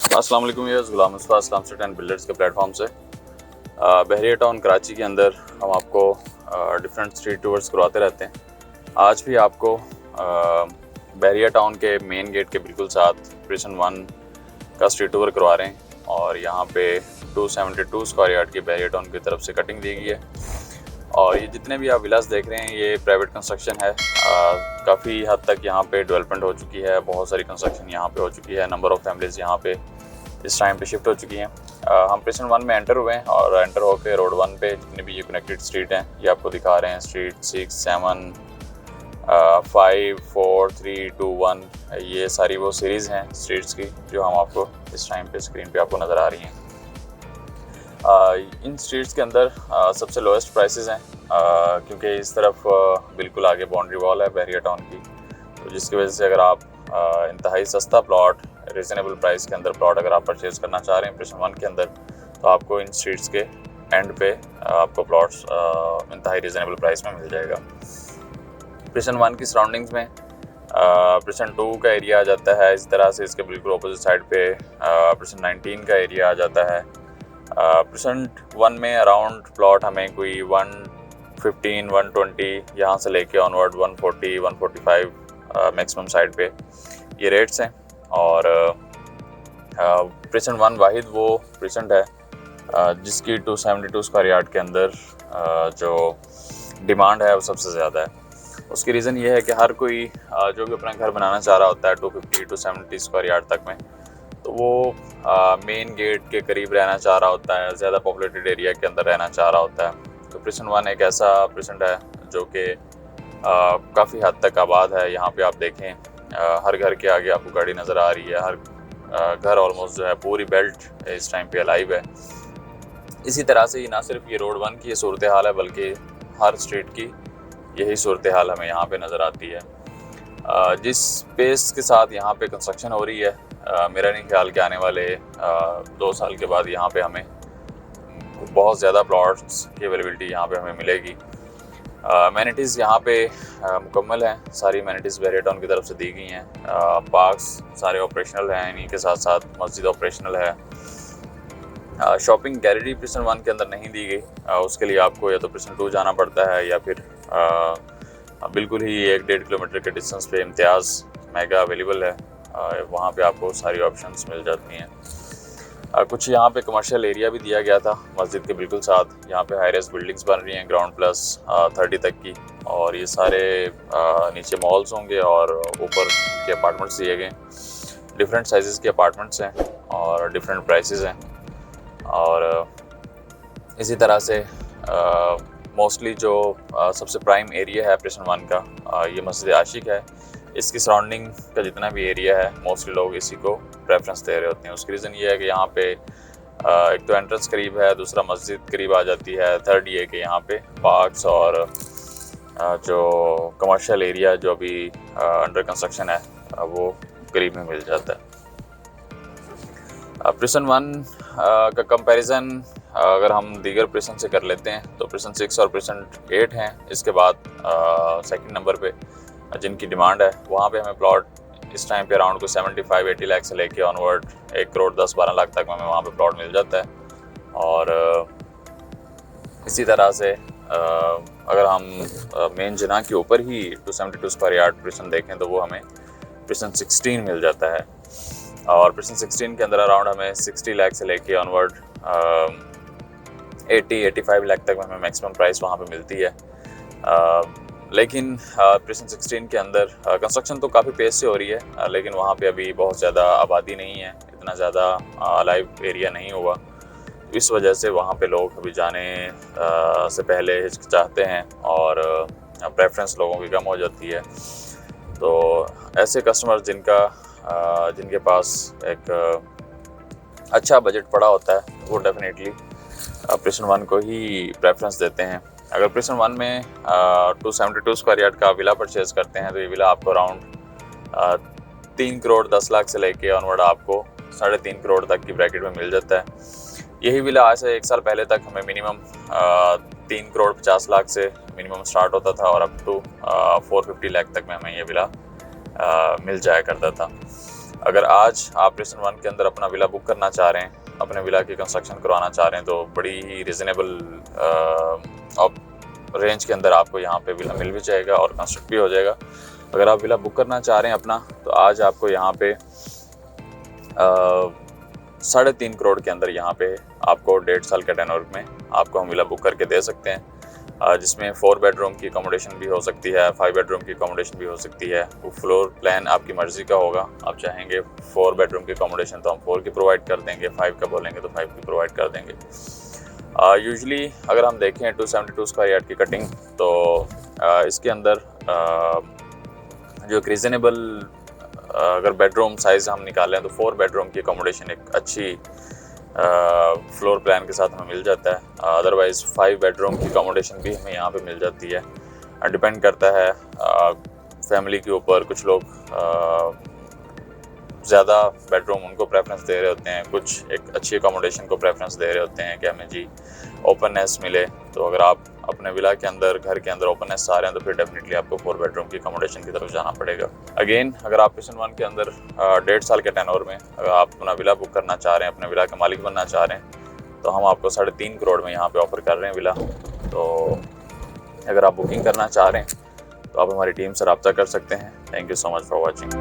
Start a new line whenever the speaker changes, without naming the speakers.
अस्सलाम वालेकुम, ये गुलाम मुस्तफ़ा इस्लाम स्ट्रीट एंड बिल्डर्स के प्लेटफॉर्म से बहरिया टाउन कराची के अंदर हम आपको डिफरेंट स्ट्रीट टूर्स करवाते रहते हैं। आज भी आपको बहरिया टाउन के मेन गेट के बिल्कुल साथ प्रिसन 1 का स्ट्रीट टूर करवा रहे हैं और यहाँ पे 272 स्क्वायर यार्ड की बहरिया टाउन की तरफ से कटिंग दी गई है। और ये जितने भी आप विलास देख रहे हैं ये प्राइवेट कंस्ट्रक्शन है। काफ़ी हद तक यहाँ पे डेवलपमेंट हो चुकी है, बहुत सारी कंस्ट्रक्शन यहाँ पे हो चुकी है, नंबर ऑफ़ फैमिलीज़ यहाँ पे इस टाइम पे शिफ्ट हो चुकी हैं। हम प्रिसन 1 में एंटर हुए हैं और एंटर होकर रोड 1 पे जितने भी ये कनेक्टेड स्ट्रीट हैं ये आपको दिखा रहे हैं। स्ट्रीट 6, 7, 5, 4, 3, 2, 1 ये सारी वो सीरीज़ हैं स्ट्रीट्स की जो हम आपको इस टाइम पे स्क्रीन पे आपको नज़र आ रही हैं। इन स्ट्रीट्स के अंदर सबसे लोएस्ट प्राइसेस हैं क्योंकि इस तरफ बिल्कुल आगे बाउंड्री वॉल है बहरिया टाउन की, तो जिसकी वजह से अगर आप इंतहाई सस्ता प्लॉट रीज़नेबल प्राइस के अंदर प्लॉट अगर आप परचेज़ करना चाह रहे हैं प्रिसन 1 के अंदर, तो आपको इन स्ट्रीट्स के एंड पे आपको प्लॉट्स इंतहाई रीज़नेबल प्राइस में मिल जाएगा। प्रिसन 1 की सराउंडिंग्स में प्रिसन 2 का एरिया आ जाता है। इस तरह से इसके बिल्कुल अपोजिट साइड पे प्रिसन 19 का एरिया आ जाता है। प्रिसन 1 में अराउंड प्लॉट हमें कोई 115, 120 यहाँ से लेके ऑनवर्ड 140, 145 मैक्सिमम साइड पे ये रेट्स हैं। और प्रिसन 1 वाहिद वो प्रिसेंट है जिसकी 272 स्क्वायर यार्ड के अंदर जो डिमांड है वो सबसे ज़्यादा है। उसकी रीज़न ये है कि हर कोई जो भी अपना घर बनाना चाह रहा होता है 250 to 70 स्क्वायर यार्ड तक में, तो वो मेन गेट के करीब रहना चाह रहा होता है, ज़्यादा पॉपुलेटेड एरिया के अंदर रहना चाह रहा होता है। तो प्रिसन 1 एक ऐसा प्रिसेंट है जो कि काफ़ी हद तक आबाद है। यहाँ पे आप देखें हर घर के आगे आपको गाड़ी नज़र आ रही है, हर घर ऑलमोस्ट जो है पूरी बेल्ट इस टाइम पे अलाइव है। इसी तरह से ना सिर्फ ये रोड 1 की सूरत हाल है बल्कि हर स्ट्रीट की यही सूरत हाल हमें यहाँ पे नज़र आती है। जिस पेस के साथ यहाँ पे कंस्ट्रक्शन हो रही है मेरा नहीं ख्याल कि आने वाले 2 साल के बाद यहाँ पे हमें बहुत ज़्यादा प्लॉट्स की अवेलेबिलिटी यहाँ पे हमें मिलेगी। एमेनिटीज़ यहाँ पे मुकम्मल हैं, सारी एमेनिटीज़ बहरिया टाउन की तरफ से दी गई हैं। पार्क्स सारे ऑपरेशनल हैं, इन्हीं के साथ साथ मस्जिद ऑपरेशनल है। शॉपिंग गैलरी प्रिसन 1 के अंदर नहीं दी गई, उसके लिए आपको या तो प्रिसन 2 जाना पड़ता है या फिर बिल्कुल ही 1-1.5 किलोमीटर के डिस्टेंस पे इम्तियाज़ मेगा अवेलेबल है, वहाँ पे आपको सारी ऑप्शंस मिल जाती हैं। कुछ यहाँ पे कमर्शियल एरिया भी दिया गया था मस्जिद के बिल्कुल साथ। यहाँ पे हाई राइज बिल्डिंग्स बन रही हैं ग्राउंड प्लस 30 तक की, और ये सारे नीचे मॉल्स होंगे और ऊपर के अपार्टमेंट्स दिए गए। डिफरेंट साइज़ के अपार्टमेंट्स हैं और डिफरेंट प्राइसेस हैं। और इसी तरह से मोस्टली जो सबसे प्राइम एरिया है प्रिसन 1 का ये मस्जिद आशिक है। इसकी सराउंडिंग का जितना भी एरिया है मोस्टली लोग इसी को प्रेफरेंस दे रहे होते हैं। उसकी रीज़न ये है कि यहाँ पे एक तो एंट्रेंस करीब है, दूसरा मस्जिद करीब आ जाती है, थर्ड ये कि यहाँ पे पार्क्स और जो कमर्शियल एरिया जो अभी अंडर कंस्ट्रक्शन है वो करीब में मिल जाता है। प्रिसन 1 का कंपैरिजन अगर हम दीगर प्रिसन से कर लेते हैं तो प्रिसन 6 और प्रिसन 8 हैं। इसके बाद सेकंड नंबर पे जिनकी डिमांड है वहाँ पे हमें प्लॉट इस टाइम पे अराउंड को 75-80 लाख से लेके ऑनवर्ड 1 करोड़ 10-12 लाख तक में हमें वहाँ पे प्लॉट मिल जाता है। और इसी तरह से अगर हम मेन जना के ऊपर ही 272 स्क्वायर यार्ड प्रिसन देखें तो वो हमें प्रिसन 16 मिल जाता है। और प्रिसन 16 के अंदर अराउंड हमें 60 लाख से लेके ऑनवर्ड 80-85 लाख तक में हमें मैक्सिमम प्राइस वहाँ पे मिलती है। लेकिन प्रिसन 16 के अंदर कंस्ट्रक्शन तो काफ़ी पेस से हो रही है, लेकिन वहाँ पे अभी बहुत ज़्यादा आबादी नहीं है, इतना ज़्यादा अलाइव एरिया नहीं हुआ। इस वजह से वहाँ पे लोग अभी जाने से पहले हिचकिचाते हैं और प्रेफरेंस लोगों की कम हो जाती है। तो ऐसे कस्टमर जिनके पास एक अच्छा बजट पड़ा होता है वो डेफिनेटली प्रिसन 1 को ही प्रेफरेंस देते हैं। अगर प्रिसन 1 में 272 स्क्वायर यार्ड का विला परचेज़ करते हैं तो ये विला आपको अराउंड 3 करोड़ 10 लाख से लेके ऑनवर्ड आपको 3.5 करोड़ तक की ब्रैकेट में मिल जाता है। यही विला आज से 1 साल पहले तक हमें मिनिमम 3 करोड़ 50 लाख से मिनिमम स्टार्ट होता था और अप टू 450 लाख तक में हमें ये विला मिल जाया करता था। अगर आज आप प्रिसन 1 के अंदर अपना विला बुक करना चाह रहे हैं, अपने विला की कंस्ट्रक्शन करवाना चाह रहे हैं, तो बड़ी ही रिजनेबल रेंज के अंदर आपको यहाँ पे विला मिल भी जाएगा और कंस्ट्रक्ट भी हो जाएगा। अगर आप विला बुक करना चाह रहे हैं अपना, तो आज आपको यहाँ पे 3.5 करोड़ के अंदर यहाँ पे आपको 1.5 साल के टेन्योर में आपको हम विला बुक करके दे सकते हैं, जिसमें 4 बेडरूम की अकोमोडेशन भी हो सकती है, 5 बेडरूम की अकोमोडेशन भी हो सकती है। वो फ्लोर प्लान आपकी मर्ज़ी का होगा, आप चाहेंगे 4 बेडरूम की अकोमोडेशन तो हम 4 की प्रोवाइड कर देंगे, 5 का बोलेंगे तो 5 की प्रोवाइड कर देंगे। यूजुअली अगर हम देखें 272 स्क्वायर यार्ड की कटिंग, तो इसके अंदर जो एक रीज़नेबल अगर बेडरूम साइज़ हम निकालें तो 4 बेडरूम की अकोमोडेशन एक अच्छी फ्लोर प्लान के साथ हमें मिल जाता है। अदरवाइज़ 5 बेडरूम की अकोमोडेशन भी हमें यहाँ पे मिल जाती है। डिपेंड करता है फैमिली के ऊपर। कुछ लोग ज़्यादा बेडरूम उनको प्रेफरेंस दे रहे होते हैं, कुछ एक अच्छी अकोमोडेशन को प्रेफरेंस दे रहे होते हैं कि हमें जी ओपननेस मिले। तो अगर आप अपने विला के अंदर, घर के अंदर ओपननेस आ रहे हैं, तो फिर डेफिनेटली आपको 4 बेडरूम की अकोमोडेशन की तरफ जाना पड़ेगा। अगेन, अगर आप प्रिसन 1 के अंदर 1.5 साल के टेन्योर में अगर आप अपना विला बुक करना चाह रहे हैं, अपने विला के मालिक बनना चाह रहे हैं, तो हम आपको 3.5 करोड़ में यहाँ पे ऑफर कर रहे हैं विला। तो अगर आप बुकिंग करना चाह रहे हैं तो आप हमारी टीम से रब्ता कर सकते हैं। Thank you so much for watching.